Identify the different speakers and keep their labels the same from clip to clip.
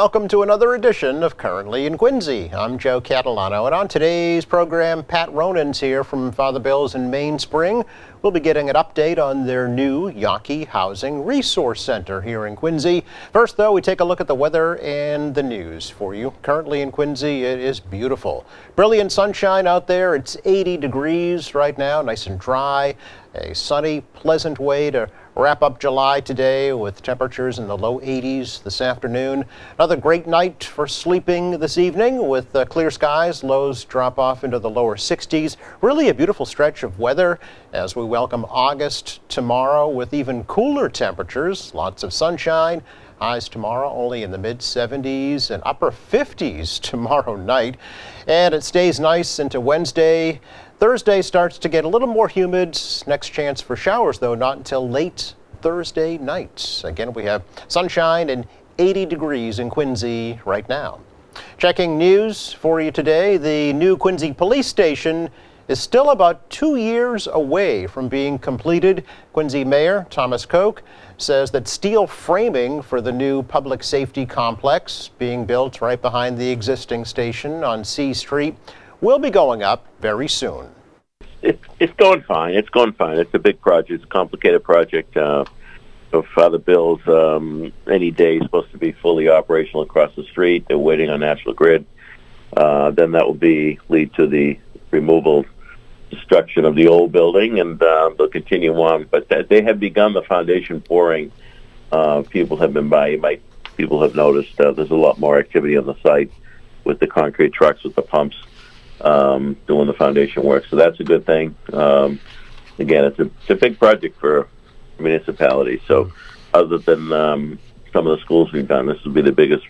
Speaker 1: welcome to another edition of Currently in Quincy. I'm Joe Catalano, and on today's program, Pat Ronan's here from Father Bill's in Mainspring. We'll be getting an update on their new Yawkey Housing Resource Center here in Quincy. First, though, we take a look at the weather and the news for you. Currently in Quincy, it is beautiful. Brilliant sunshine out there. It's 80 degrees right now, nice and dry. A sunny, pleasant way to wrap up July today with temperatures in the low 80s this afternoon. Another great night for sleeping this evening with clear skies. Lows drop off into the lower 60s. Really a beautiful stretch of weather as we welcome August tomorrow with even cooler temperatures. Lots of sunshine. Highs tomorrow only in the mid-70s and upper 50s tomorrow night. And it stays nice into Wednesday. Thursday starts to get a little more humid. Next chance for showers, though, not until late Thursday night. Again, we have sunshine and 80 degrees in Quincy right now. Checking news for you today, the new Quincy Police Station is still about 2 years away from being completed. Quincy Mayor Thomas Koch says that steel framing for the new public safety complex being built right behind the existing station on C Street will be going up very soon.
Speaker 2: It's going fine. It's going fine. It's a big project. It's a complicated project. Father Bill's any day is supposed to be fully operational across the street. They're waiting on National Grid. Then that will lead to the removal, destruction of the old building, and they'll continue on. But they have begun the foundation pouring. People have been by. People have noticed there's a lot more activity on the site with the concrete trucks, with the pumps. Doing the foundation work, so that's a good thing. Again, it's a big project for municipalities. So, other than some of the schools we've done, this will be the biggest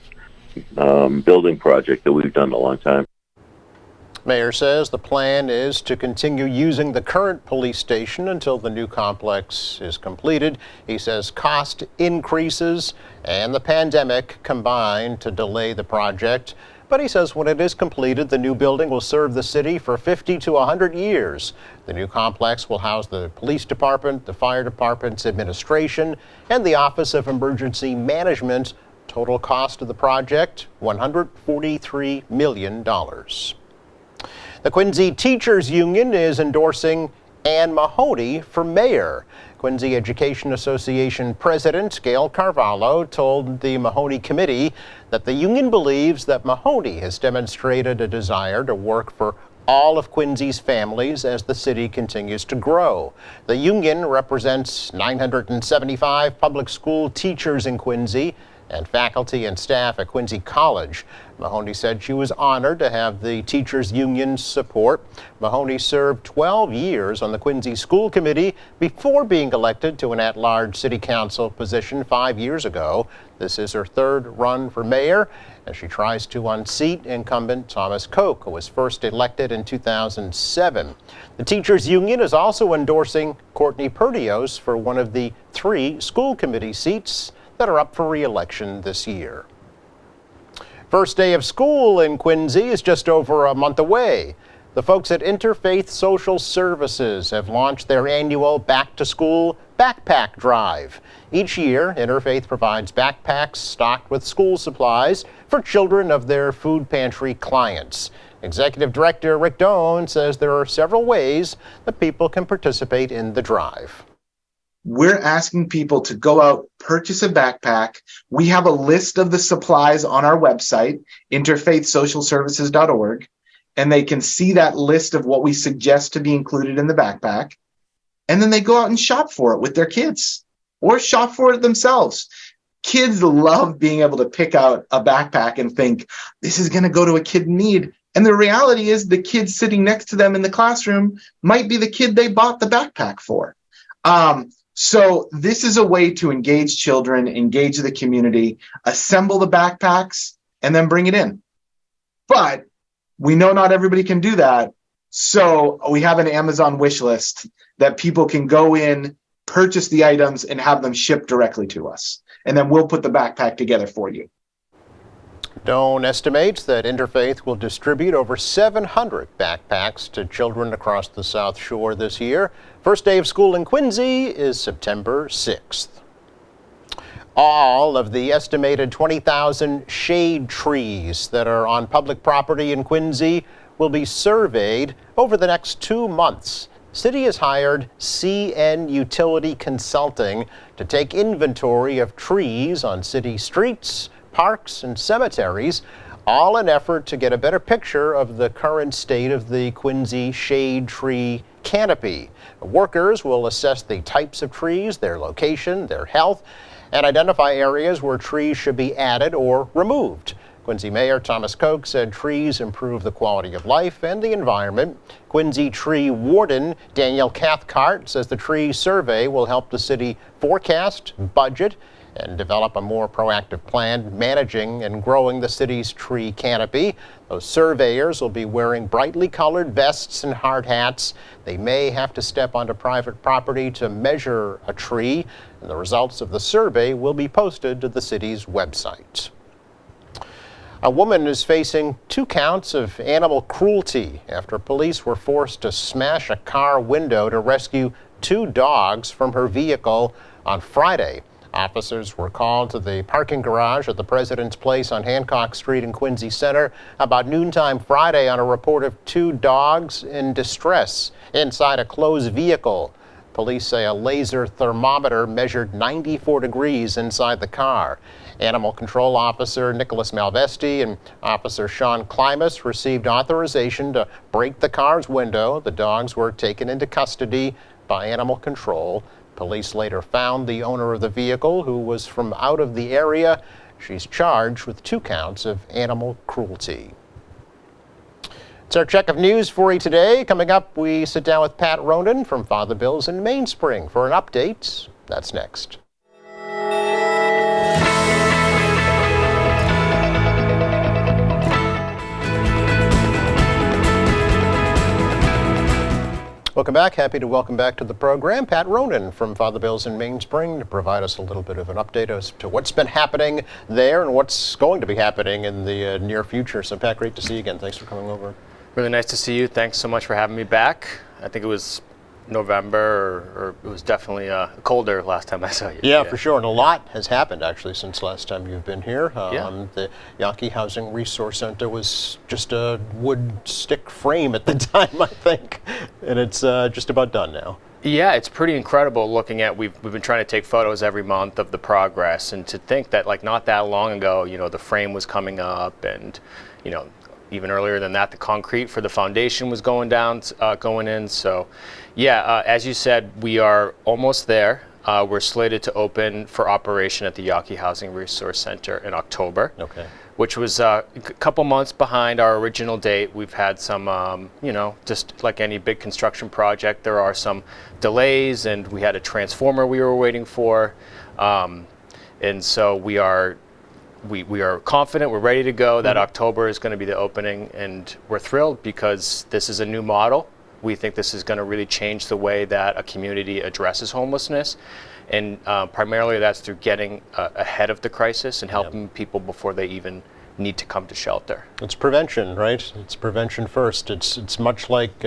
Speaker 2: building project that we've done in a long time.
Speaker 1: Mayor says the plan is to continue using the current police station until the new complex is completed. He says cost increases and the pandemic combined to delay the project. But he says when it is completed, the new building will serve the city for 50 to 100 years. The new complex will house the police department, the fire department's administration, and the Office of Emergency Management. Total cost of the project, $143 million. The Quincy Teachers Union is endorsing Ann Mahoney for mayor. Quincy Education Association President Gail Carvalho told the Mahoney Committee that the union believes that Mahoney has demonstrated a desire to work for all of Quincy's families as the city continues to grow. The union represents 975 public school teachers in Quincy and faculty and staff at Quincy College. Mahoney said she was honored to have the teachers union's support. Mahoney served 12 years on the Quincy School Committee before being elected to an at-large city council position 5 years ago. This is her third run for mayor as she tries to unseat incumbent Thomas Koch, who was first elected in 2007. The teachers union is also endorsing Courtney Perdios for one of the 3 school committee seats that are up for re-election this year. First day of school in Quincy is just over a month away. The folks at Interfaith Social Services have launched their annual Back to School Backpack Drive. Each year, Interfaith provides backpacks stocked with school supplies for children of their food pantry clients. Executive Director Rick Doan says there are several ways that people can participate in the drive.
Speaker 3: We're asking people to go out, purchase a backpack. We have a list of the supplies on our website, interfaithsocialservices.org, and they can see that list of what we suggest to be included in the backpack. And then they go out and shop for it with their kids or shop for it themselves. Kids love being able to pick out a backpack and think, this is going to go to a kid in need. And the reality is the kid sitting next to them in the classroom might be the kid they bought the backpack for. So this is a way to engage children, engage the community, assemble the backpacks, and then bring it in. But we know not everybody can do that. So we have an Amazon wish list that people can go in, purchase the items, and have them shipped directly to us. And then we'll put the backpack together for you.
Speaker 1: Doan estimates that Interfaith will distribute over 700 backpacks to children across the South Shore this year. First day of school in Quincy is September 6th. All of the estimated 20,000 shade trees that are on public property in Quincy will be surveyed over the next 2 months. City has hired CN Utility Consulting to take inventory of trees on city streets, parks, and cemeteries, all in effort to get a better picture of the current state of the Quincy shade tree canopy. Workers will assess the types of trees, their location, their health, and identify areas where trees should be added or removed. Quincy Mayor Thomas Koch said trees improve the quality of life and the environment. Quincy Tree Warden Danielle Cathcart says the tree survey will help the city forecast, budget, and develop a more proactive plan managing and growing the city's tree canopy. Those surveyors will be wearing brightly colored vests and hard hats. They may have to step onto private property to measure a tree, and the results of the survey will be posted to the city's website. A woman is facing 2 counts of animal cruelty after police were forced to smash a car window to rescue 2 dogs from her vehicle on Friday. Officers were called to the parking garage at the President's Place on Hancock Street in Quincy Center about noontime Friday on a report of 2 dogs in distress inside a closed vehicle. Police say a laser thermometer measured 94 degrees inside the car. Animal Control Officer Nicholas Malvesti and Officer Sean Klimas received authorization to break the car's window. The dogs were taken into custody by Animal Control. Police later found the owner of the vehicle, who was from out of the area. She's charged with 2 counts of animal cruelty. It's our check of news for you today. Coming up, we sit down with Pat Ronan from Father Bill's in Mainspring for an update. That's next. Welcome back. Happy to welcome back to the program Pat Ronan from Father Bill's in Mainspring to provide us a little bit of an update as to what's been happening there and what's going to be happening in the near future. So Pat, great to see you again. Thanks for coming over.
Speaker 4: Really nice to see you. Thanks so much for having me back. I think it was November, or it was definitely colder last time I saw you.
Speaker 1: Yeah, for sure. And a lot has happened actually since last time you've been here.
Speaker 4: Yeah.
Speaker 1: The Yawkey Housing Resource Center was just a wood stick frame at the time, I think, and it's just about done now.
Speaker 4: Yeah, it's pretty incredible looking at, we've been trying to take photos every month of the progress, and to think that like not that long ago, you know, the frame was coming up, and you know, even earlier than that, the concrete for the foundation was going in. So yeah, as you said, we are almost there. We're slated to open for operation at the Yawkey Housing Resource Center in October.
Speaker 1: Okay.
Speaker 4: Which was a couple months behind our original date. We've had some, you know, just like any big construction project, there are some delays, and we had a transformer we were waiting for. And so we are confident, we're ready to go, that October is going to be the opening, and we're thrilled because this is a new model. We think this is going to really change the way that a community addresses homelessness, and primarily that's through getting ahead of the crisis and helping people before they even need to come to shelter.
Speaker 1: It's prevention, right? It's prevention first. It's much like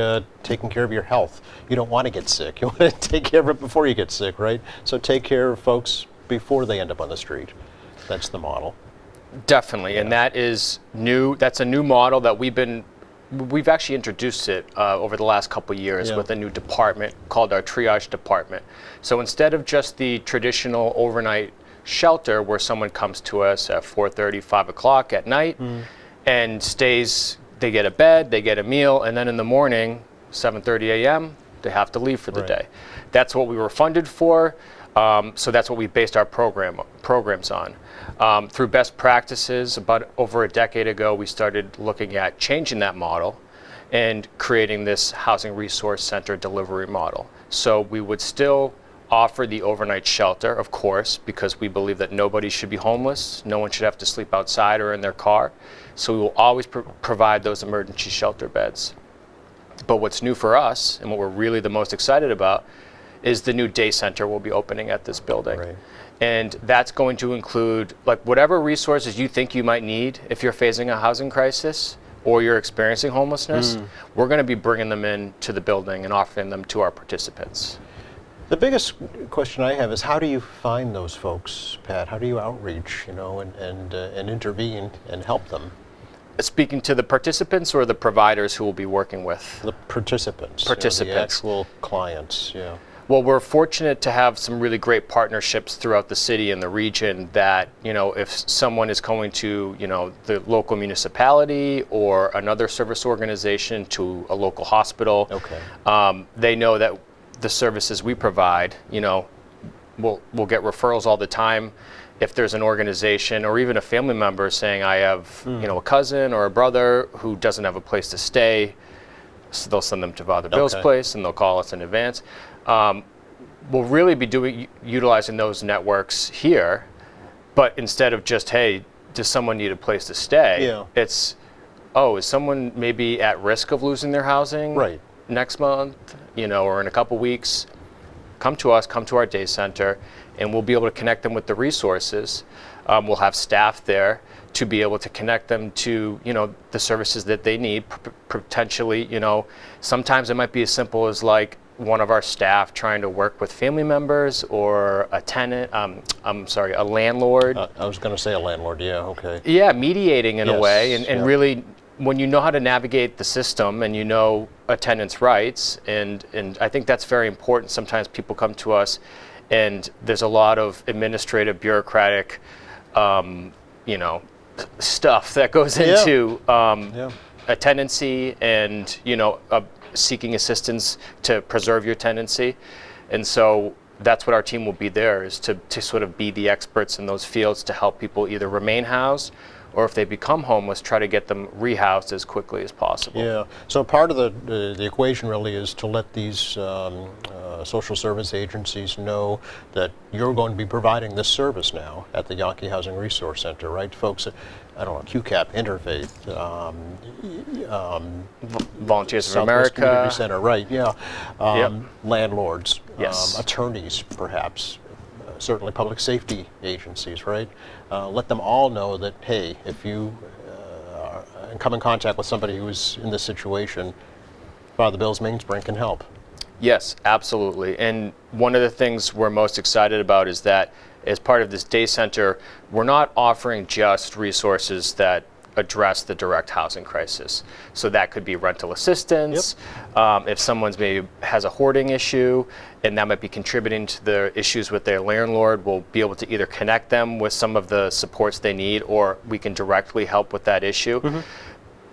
Speaker 1: taking care of your health. You don't want to get sick. You want to take care of it before you get sick, right? So take care of folks before they end up on the street. That's the model.
Speaker 4: Definitely, and that is new. That's a new model that we've actually introduced it over the last couple years with a new department called our triage department. So instead of just the traditional overnight shelter where someone comes to us at 4:30, 5 o'clock at night and stays, they get a bed, they get a meal, and then in the morning, 7:30 a.m., they have to leave for the day. That's what we were funded for. So that's what we based our programs on. Through best practices, about over a decade ago, we started looking at changing that model and creating this housing resource center delivery model. So we would still offer the overnight shelter, of course, because we believe that nobody should be homeless. No one should have to sleep outside or in their car. So we will always provide those emergency shelter beds. But what's new for us, and what we're really the most excited about, is the new day center we'll be opening at this building.
Speaker 1: Right.
Speaker 4: And that's going to include like whatever resources you think you might need if you're facing a housing crisis or you're experiencing homelessness. We're going to be bringing them in to the building and offering them to our participants.
Speaker 1: The biggest question I have is how do you find those folks, Pat? How do you outreach, and intervene and help them?
Speaker 4: Speaking to the participants or the providers who will be working with?
Speaker 1: The participants.
Speaker 4: Participants.
Speaker 1: The actual clients, yeah.
Speaker 4: Well, we're fortunate to have some really great partnerships throughout the city and the region that, if someone is going to, the local municipality or another service organization to a local hospital,
Speaker 1: Okay.
Speaker 4: They know that the services we provide, we'll get referrals all the time. If there's an organization or even a family member saying, I have, a cousin or a brother who doesn't have a place to stay, so they'll send them to Father Bill's place and they'll call us in advance. We'll really be utilizing those networks here, but instead of just, hey, does someone need a place to stay?
Speaker 1: Yeah.
Speaker 4: It's, is someone maybe at risk of losing their housing
Speaker 1: Right.
Speaker 4: next month, or in a couple weeks? Come to us, come to our day center, and we'll be able to connect them with the resources. We'll have staff there to be able to connect them to, the services that they need. Potentially, sometimes it might be as simple as like one of our staff trying to work with family members or a tenant, a landlord.
Speaker 1: I was going to say a landlord, yeah, okay.
Speaker 4: Yeah, mediating in a way, and
Speaker 1: yeah.
Speaker 4: really, when you know how to navigate the system and you know a tenant's rights, and I think that's very important. Sometimes people come to us and there's a lot of administrative, bureaucratic, stuff that goes into a tenancy and, seeking assistance to preserve your tenancy. And so that's what our team will be there, is to sort of be the experts in those fields to help people either remain housed or if they become homeless, try to get them rehoused as quickly as possible.
Speaker 1: Yeah, so part of the equation really is to let these social service agencies know that you're going to be providing this service now at the Yawkey Housing Resource Center, right? Folks, I don't know, QCAP, Interfaith,
Speaker 4: Volunteers of
Speaker 1: Southwest
Speaker 4: America.
Speaker 1: Community Center, right, yeah.
Speaker 4: Yep.
Speaker 1: Landlords,
Speaker 4: Yes.
Speaker 1: Attorneys, perhaps. Certainly public safety agencies, right? Let them all know that, hey, if you come in contact with somebody who is in this situation, Father Bill's Mainspring can help.
Speaker 4: Yes, absolutely. And one of the things we're most excited about is that as part of this day center, we're not offering just resources that address the direct housing crisis. So that could be rental assistance. If someone's maybe has a hoarding issue and that might be contributing to the issues with their landlord, we'll be able to either connect them with some of the supports they need, or we can directly help with that issue.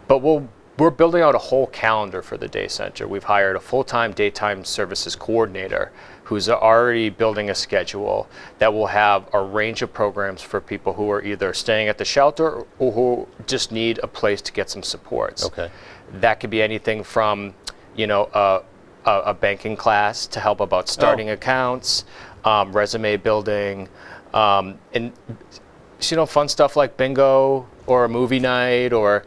Speaker 4: But we're building out a whole calendar for the day center. We've hired a full-time daytime services coordinator who's already building a schedule that will have a range of programs for people who are either staying at the shelter or who just need a place to get some supports.
Speaker 1: Okay.
Speaker 4: That could be anything from, a banking class to help about starting accounts, resume building, and fun stuff like bingo or a movie night, or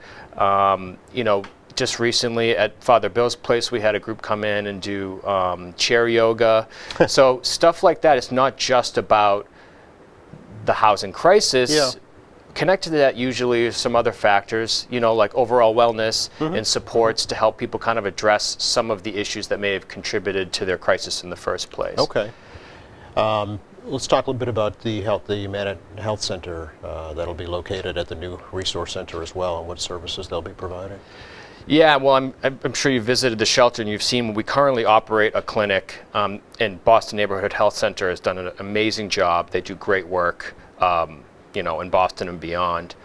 Speaker 4: just recently at Father Bill's place, we had a group come in and do chair yoga. So stuff like that. It's not just about the housing crisis.
Speaker 1: Yeah.
Speaker 4: Connected to that usually is some other factors, like overall wellness and supports to help people kind of address some of the issues that may have contributed to their crisis in the first place.
Speaker 1: Okay. Let's talk a little bit about the Humana Health Center that'll be located at the new resource center as well, and what services they'll be providing.
Speaker 4: Yeah, well, I'm sure you've visited the shelter and you've seen we currently operate a clinic, and Boston Neighborhood Health Center has done an amazing job. They do great work, in Boston and beyond,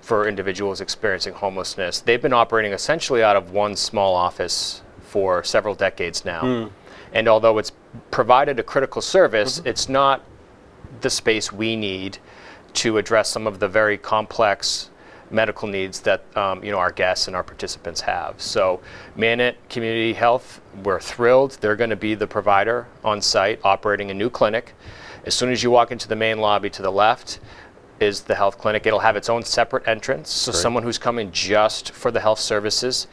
Speaker 4: for individuals experiencing homelessness. They've been operating essentially out of one small office for several decades now. And although it's provided a critical service, it's not the space we need to address some of the very complex medical needs that our guests and our participants have. So Manat Community Health, we're thrilled. They're going to be the provider on site operating a new clinic. As soon as you walk into the main lobby to the left is the health clinic. It'll have its own separate entrance. So someone who's coming just for the health services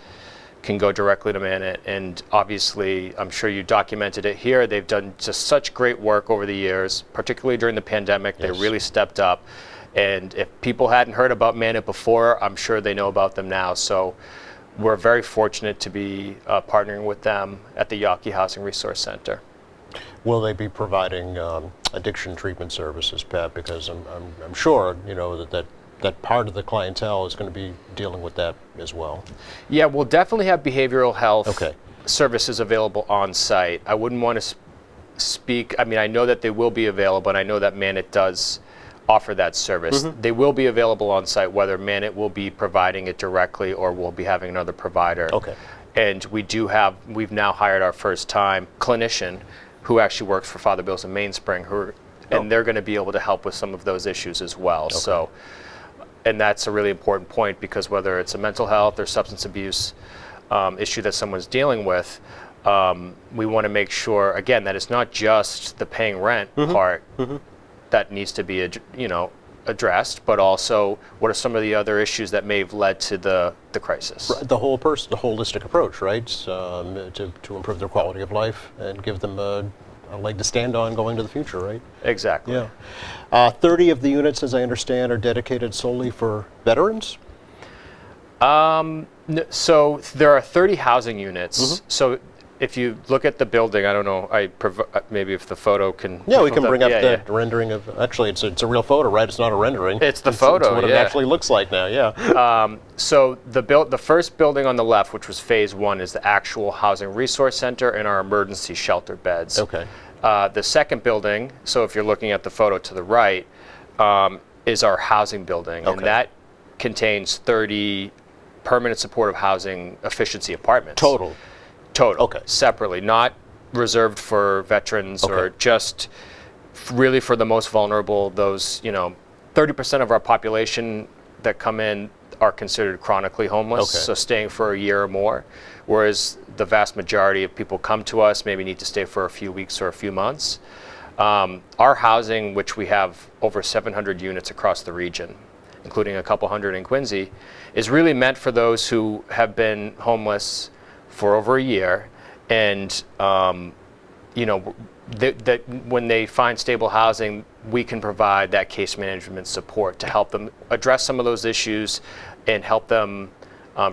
Speaker 4: can go directly to Manat. And obviously, I'm sure you documented it here. They've done just such great work over the years, particularly during the pandemic. They really stepped up. And if people hadn't heard about Manat before, I'm sure they know about them now. So we're very fortunate to be partnering with them at the Yawkey Housing Resource Center.
Speaker 1: Will they be providing addiction treatment services, Pat? Because I'm sure, you know, that part of the clientele is going to be dealing with that as well.
Speaker 4: Yeah, we'll definitely have behavioral health
Speaker 1: Okay.
Speaker 4: services available on site. I wouldn't want to speak, I mean, I know that they will be available, and I know that Manit does offer that service. They will be available on site, whether Manit will be providing it directly or we'll be having another provider.
Speaker 1: Okay.
Speaker 4: And we've now hired our first time clinician who actually works for Father Bill's in Mainspring, and they're going to be able to help with some of those issues as well.
Speaker 1: Okay.
Speaker 4: So, and that's a really important point, because whether it's a mental health or substance abuse issue that someone's dealing with, we want to make sure, again, that it's not just the paying rent part that needs to be, addressed, but also what are some of the other issues that may have led to the crisis.
Speaker 1: The whole person, the holistic approach, right? To improve their quality of life and give them a leg to stand on going to the future, right?
Speaker 4: Exactly.
Speaker 1: Yeah. 30 of the units, as I understand, are dedicated solely for veterans?
Speaker 4: So there are 30 housing units. So if you look at the building, I don't know, maybe if the photo can...
Speaker 1: Yeah, we can bring up
Speaker 4: yeah,
Speaker 1: the rendering of... Actually, it's a real photo, right? It's not a rendering.
Speaker 4: It's the photo,
Speaker 1: It's what it actually looks like now, yeah.
Speaker 4: So the first building on the left, which was phase 1, is the actual housing resource center and our emergency shelter beds.
Speaker 1: Okay.
Speaker 4: The second building, so if you're looking at the photo to the right, is our housing building.
Speaker 1: Okay.
Speaker 4: And that contains 30 permanent supportive housing efficiency apartments.
Speaker 1: Total. Okay.
Speaker 4: Separately, not reserved for veterans or just really for the most vulnerable. Those, 30% of our population that come in are considered chronically homeless, so staying for a year or more, whereas the vast majority of people come to us maybe need to stay for a few weeks or a few months. Our housing, which we have over 700 units across the region, including a couple hundred in Quincy, is really meant for those who have been homeless for over a year, and that when they find stable housing, we can provide that case management support to help them address some of those issues and help them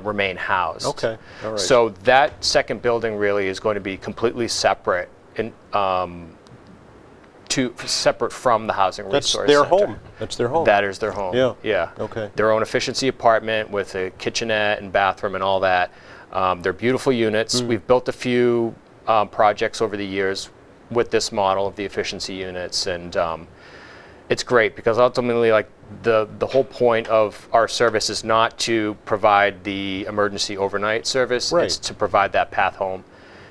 Speaker 4: remain housed.
Speaker 1: Okay, all right.
Speaker 4: So that second building really is going to be completely separate and separate from the housing resource
Speaker 1: That's their
Speaker 4: center.
Speaker 1: home. That's their home.
Speaker 4: That is their home.
Speaker 1: Yeah.
Speaker 4: Yeah.
Speaker 1: Okay.
Speaker 4: Their own efficiency apartment with a kitchenette and bathroom and all that. They're beautiful units. We've built a few projects over the years with this model of the efficiency units, and it's great because ultimately, like the whole point of our service is not to provide the emergency overnight service.
Speaker 1: Right.
Speaker 4: It's to provide that path home,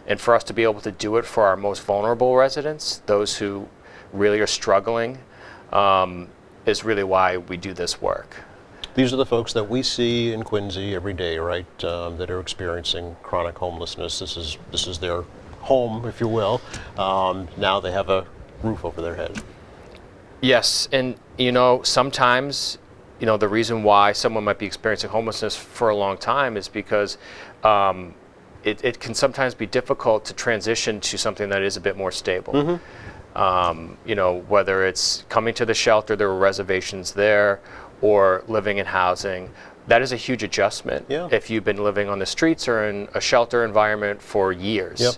Speaker 4: and for us to be able to do it for our most vulnerable residents, those who really are struggling, is really why we do this work.
Speaker 1: These are the folks that we see in Quincy every day, right? That are experiencing chronic homelessness. This is their home, if you will. Now they have a roof over their head.
Speaker 4: Yes, and sometimes, the reason why someone might be experiencing homelessness for a long time is because it can sometimes be difficult to transition to something that is a bit more stable. Whether it's coming to the shelter, there were reservations there, or living in housing, that is a huge adjustment.
Speaker 1: Yeah.
Speaker 4: If you've been living on the streets or in a shelter environment for years.
Speaker 1: Yep.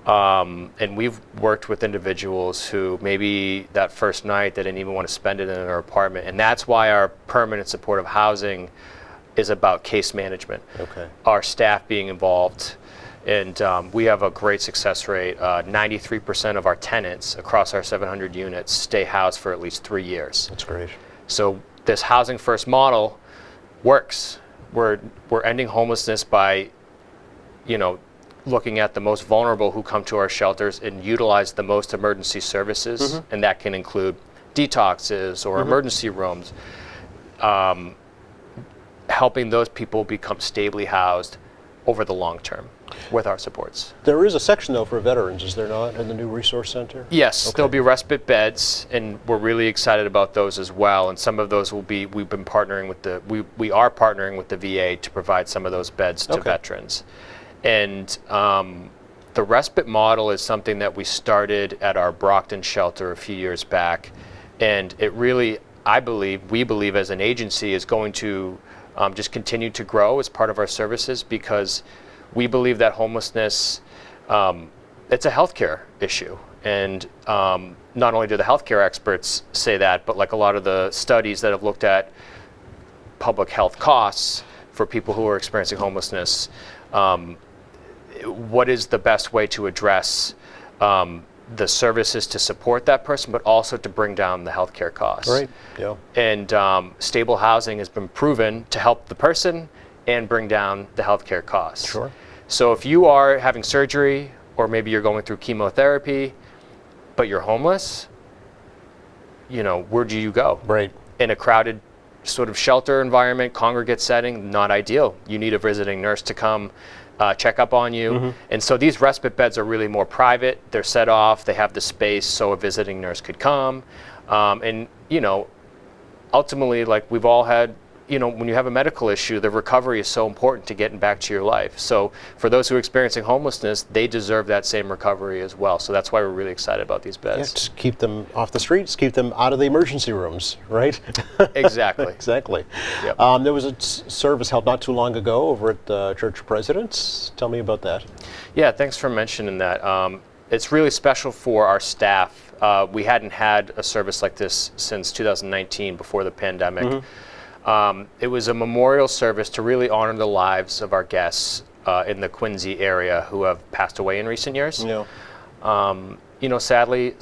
Speaker 4: And we've worked with individuals who maybe that first night they didn't even want to spend it in their apartment. And that's why our permanent supportive housing is about case management.
Speaker 1: Okay.
Speaker 4: Our staff being involved. And we have a great success rate. 93% of our tenants across our 700 units stay housed for at least 3 years.
Speaker 1: That's great.
Speaker 4: So this housing first model works. We're ending homelessness by, looking at the most vulnerable who come to our shelters and utilize the most emergency services, and that can include detoxes or emergency rooms, helping those people become stably housed over the long term with our supports.
Speaker 1: There is a section, though, for veterans, is there not, in the new resource center?
Speaker 4: Yes,
Speaker 1: Okay.
Speaker 4: there'll be respite beds, and we're really excited about those as well. And some of those we've been partnering with we are partnering with the VA to provide some of those beds to veterans. And the respite model is something that we started at our Brockton shelter a few years back. And it really, we believe as an agency, is going to just continue to grow as part of our services, because we believe that homelessness, it's a healthcare issue. And not only do the healthcare experts say that, but like a lot of the studies that have looked at public health costs for people who are experiencing homelessness, what is the best way to address the services to support that person, but also to bring down the healthcare costs.
Speaker 1: Right. Yeah.
Speaker 4: And stable housing has been proven to help the person and bring down the healthcare costs.
Speaker 1: Sure.
Speaker 4: So if you are having surgery, or maybe you're going through chemotherapy, but you're homeless, you know, where do you go?
Speaker 1: Right.
Speaker 4: In a crowded sort of shelter environment, congregate setting, not ideal. You need a visiting nurse to come check up on you. And so these respite beds are really more private. They're set off, they have the space so a visiting nurse could come. And, you know, ultimately, like we've all had, you know, when you have a medical issue, the recovery is so important to getting back to your life. So for those who are experiencing homelessness, they deserve that same recovery as well. So that's why we're really excited about these
Speaker 1: Yeah,
Speaker 4: beds.
Speaker 1: just keep them off the streets, keep them out of the emergency rooms, right?
Speaker 4: Exactly.
Speaker 1: Exactly.
Speaker 4: Yep.
Speaker 1: There was a service held not too long ago over at the Church of Presidents. Tell me about that.
Speaker 4: Yeah, thanks for mentioning that. It's really special for our staff. We hadn't had a service like this since 2019, before the pandemic. It was a memorial service to really honor the lives of our guests in the Quincy area who have passed away in recent years.
Speaker 1: Yeah.
Speaker 4: You know, sadly,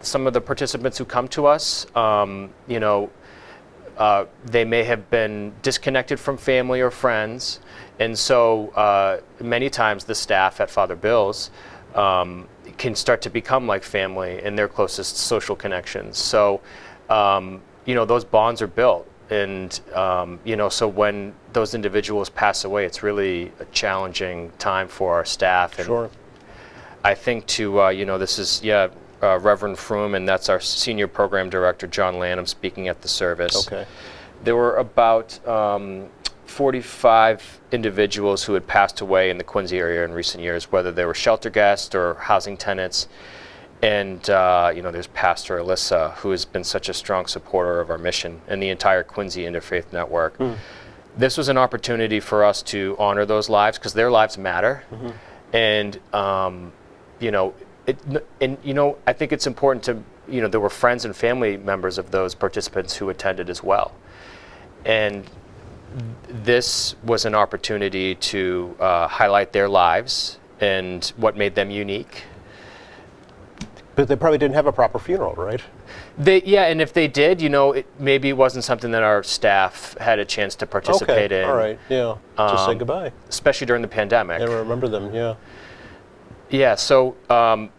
Speaker 4: some of the participants who come to us, you know, they may have been disconnected from family or friends. And so many times the staff at Father Bill's can start to become like family and their closest social connections. So, you know, those bonds are built. And, you know, so when those individuals pass away, it's really a challenging time for our staff. And
Speaker 1: Sure.
Speaker 4: I think you know, this is, Reverend Froome, and that's our senior program director, John Lanham, speaking at the service.
Speaker 1: Okay.
Speaker 4: There were about 45 individuals who had passed away in the Quincy area in recent years, whether they were shelter guests or housing tenants. And, you know, there's Pastor Alyssa, who has been such a strong supporter of our mission and the entire Quincy Interfaith Network. This was an opportunity for us to honor those lives, because their lives matter. And, you know, I think it's important to, you know, there were friends and family members of those participants who attended as well. And this was an opportunity to highlight their lives and what made them unique.
Speaker 1: But they probably didn't have a proper funeral, right?
Speaker 4: And if they did, you know, maybe it wasn't something that our staff had a chance to participate in.
Speaker 1: All right, yeah. Just say goodbye.
Speaker 4: Especially during the pandemic.
Speaker 1: And remember them, yeah.
Speaker 4: Yeah, so to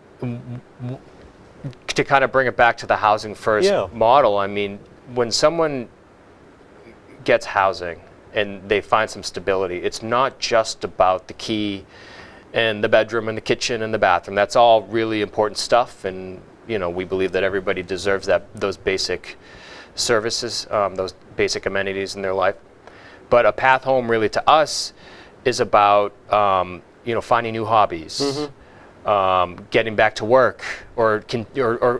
Speaker 4: kind of bring it back to the housing first model, I mean, when someone gets housing and they find some stability, it's not just about the key and the bedroom and the kitchen and the bathroom. That's all really important stuff, and you know, we believe that everybody deserves those basic services, those basic amenities in their life. But a path home, really, to us, is about you know, finding new hobbies, getting back to work, or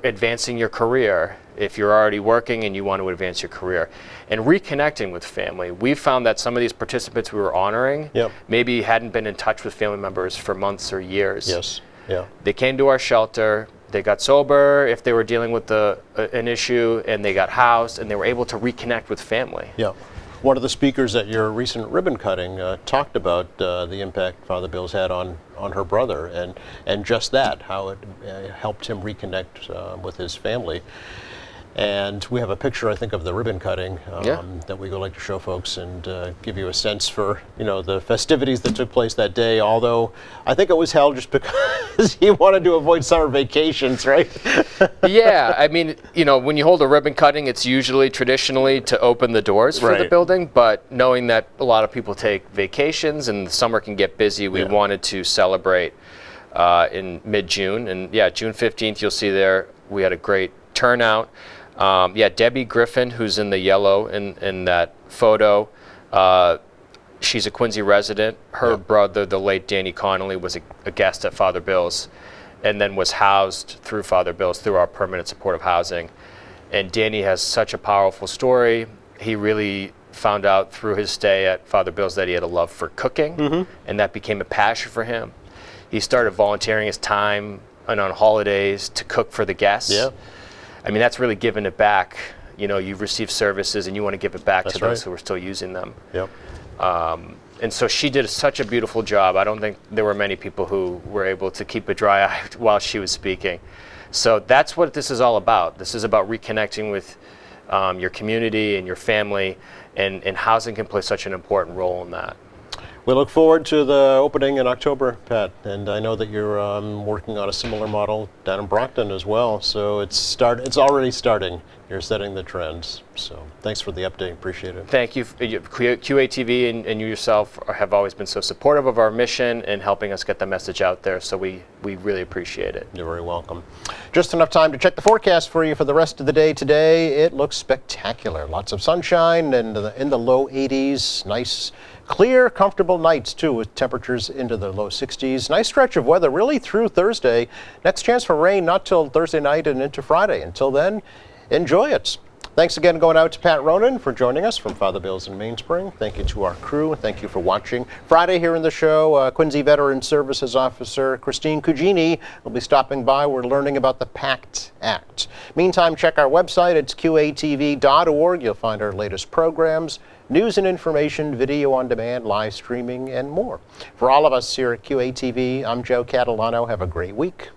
Speaker 4: advancing your career if you're already working and you want to advance your career, and reconnecting with family. We've found that some of these participants we were honoring maybe hadn't been in touch with family members for months or years.
Speaker 1: Yes. Yeah.
Speaker 4: They came to our shelter, they got sober if they were dealing with an issue, and they got housed, and they were able to reconnect with family.
Speaker 1: Yeah. One of the speakers at your recent ribbon cutting talked about the impact Father Bill's had on her brother, and just that, how it helped him reconnect with his family. And we have a picture, I think, of the ribbon cutting that we would like to show folks and give you a sense for, you know, the festivities that took place that day. Although I think it was held just because he wanted to avoid summer vacations, right?
Speaker 4: Yeah, I mean, you know, when you hold a ribbon cutting, it's usually traditionally to open the doors for the building. But knowing that a lot of people take vacations and the summer can get busy, we wanted to celebrate in mid-June. And yeah, June 15th, you'll see there, we had a great turnout. Debbie Griffin, who's in the yellow in that photo, she's a Quincy resident. Her brother, the late Danny Connolly, was a guest at Father Bill's, and then was housed through Father Bill's through our permanent supportive housing. And Danny has such a powerful story. He really found out through his stay at Father Bill's that he had a love for cooking, and that became a passion for him. He started volunteering his time and on holidays to cook for the guests.
Speaker 1: Yeah.
Speaker 4: I mean, that's really giving it back. You know, you've received services and you want to give it back
Speaker 1: That's
Speaker 4: to those
Speaker 1: right.
Speaker 4: who are still using them.
Speaker 1: Yep.
Speaker 4: And so she did such a beautiful job. I don't think there were many people who were able to keep a dry eye while she was speaking. So that's what this is all about. This is about reconnecting with your community and your family, and housing can play such an important role in that.
Speaker 1: We look forward to the opening in October, Pat, and I know that you're working on a similar model down in Brockton as well. So it's already starting. You're setting the trends. So thanks for the update. Appreciate it.
Speaker 4: Thank you. QATV and you yourself have always been so supportive of our mission and helping us get the message out there. So we really appreciate it.
Speaker 1: You're very welcome. Just enough time to check the forecast for you for the rest of the day today. It looks spectacular. Lots of sunshine and in the low 80s. Nice, clear, comfortable nights too, with temperatures into the low 60s. Nice stretch of weather really through Thursday. Next chance for rain not till Thursday night and into Friday. Until then, enjoy it. Thanks again going out to Pat Ronan for joining us from Father Bill's in Mainspring. Thank you to our crew. Thank you for watching. Friday here in the show, Quincy Veteran Services Officer Christine Cugini will be stopping by. We're learning about the PACT Act. Meantime, check our website. It's qatv.org. You'll find our latest programs, news and information, video on demand, live streaming, and more. For all of us here at QATV, I'm Joe Catalano. Have a great week.